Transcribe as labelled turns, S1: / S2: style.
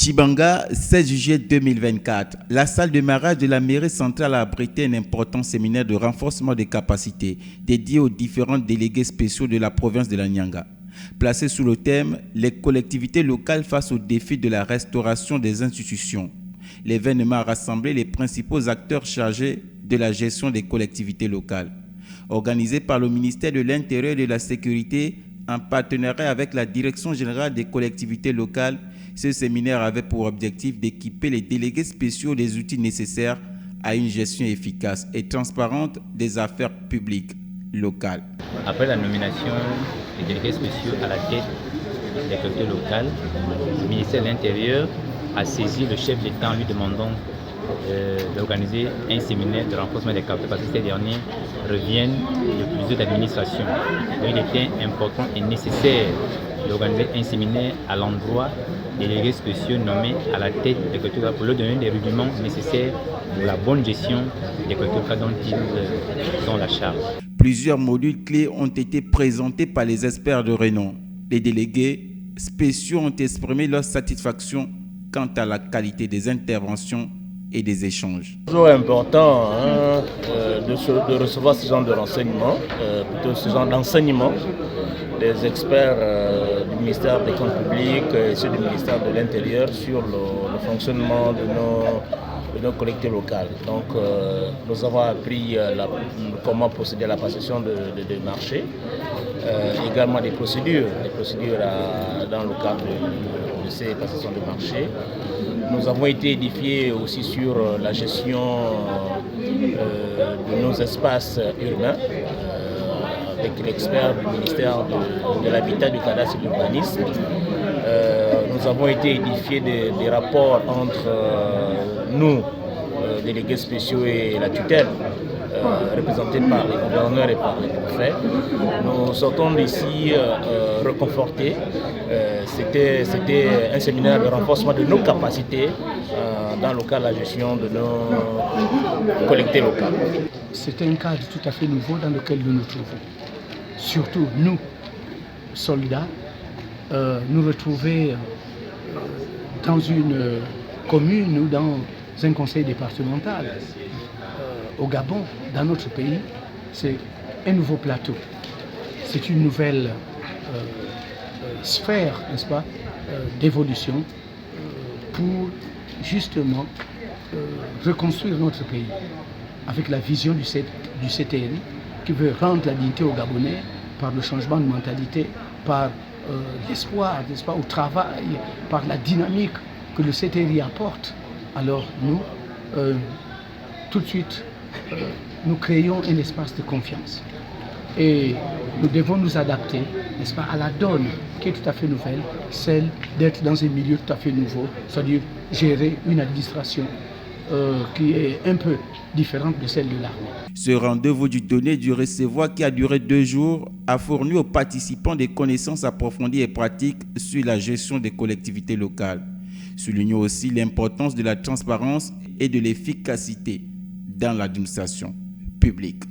S1: Tchibanga, 16 juillet 2024. La salle de mariage de la mairie centrale a abrité un important séminaire de renforcement des capacités dédié aux différents délégués spéciaux de la province de la Nyanga. Placé sous le thème « Les collectivités locales face aux défis de la restauration des institutions ». L'événement a rassemblé les principaux acteurs chargés de la gestion des collectivités locales. Organisé par le ministère de l'Intérieur et de la Sécurité en partenariat avec la Direction générale des collectivités locales, ce séminaire avait pour objectif d'équiper les délégués spéciaux des outils nécessaires à une gestion efficace et transparente des affaires publiques locales.
S2: Après la nomination des délégués spéciaux à la tête des collectivités locales, le ministère de l'Intérieur a saisi le chef d'État en lui demandant d'organiser un séminaire de renforcement des capacités parce que ces derniers reviennent de plusieurs administrations. Donc il était important et nécessaire d'organiser un séminaire à l'endroit des délégués spéciaux nommés à la tête des collectivités locales pour leur donner des rudiments nécessaires pour la bonne gestion des collectivités locales dont ils ont la charge.
S1: Plusieurs modules clés ont été présentés par les experts de renom. Les délégués spéciaux ont exprimé leur satisfaction quant à la qualité des interventions et des échanges.
S3: C'est toujours important de recevoir ce genre de renseignements, plutôt ce genre d'enseignement des experts du ministère des Comptes publics et ceux du ministère de l'Intérieur sur le fonctionnement de nos collectivités locales. Donc nous avons appris comment procéder à la passation de marchés, également des procédures dans le cadre de ces passations de marchés. Nous avons été édifiés aussi sur la gestion de nos espaces urbains avec l'expert du ministère de l'Habitat, du Cadastre et de l'Urbanisme. Nous avons été édifiés des rapports entre nous, délégués spéciaux et la tutelle, représentés par les gouverneurs et par les préfets. Nous sortons d'ici reconfortés. C'était un séminaire de renforcement de nos capacités dans le cadre de la gestion de nos collectivités locales.
S4: C'est un cadre tout à fait nouveau dans lequel nous nous trouvons. Surtout nous, soldats, nous retrouver dans une commune ou dans un conseil départemental au Gabon, dans notre pays, c'est un nouveau plateau. C'est une nouvelle sphère, n'est-ce pas, d'évolution pour justement reconstruire notre pays avec la vision du CTL qui veut rendre la dignité aux Gabonais par le changement de mentalité, par l'espoir, n'est-ce pas, au travail, par la dynamique que le CTL apporte. Alors nous, tout de suite, nous créons un espace de confiance. Et nous devons nous adapter, n'est-ce pas, à la donne qui est tout à fait nouvelle, celle d'être dans un milieu tout à fait nouveau, c'est-à-dire gérer une administration qui est un peu différente de celle de l'armée.
S1: Ce rendez-vous du donner et du recevoir qui a duré 2 jours a fourni aux participants des connaissances approfondies et pratiques sur la gestion des collectivités locales. Soulignons aussi l'importance de la transparence et de l'efficacité dans l'administration publique.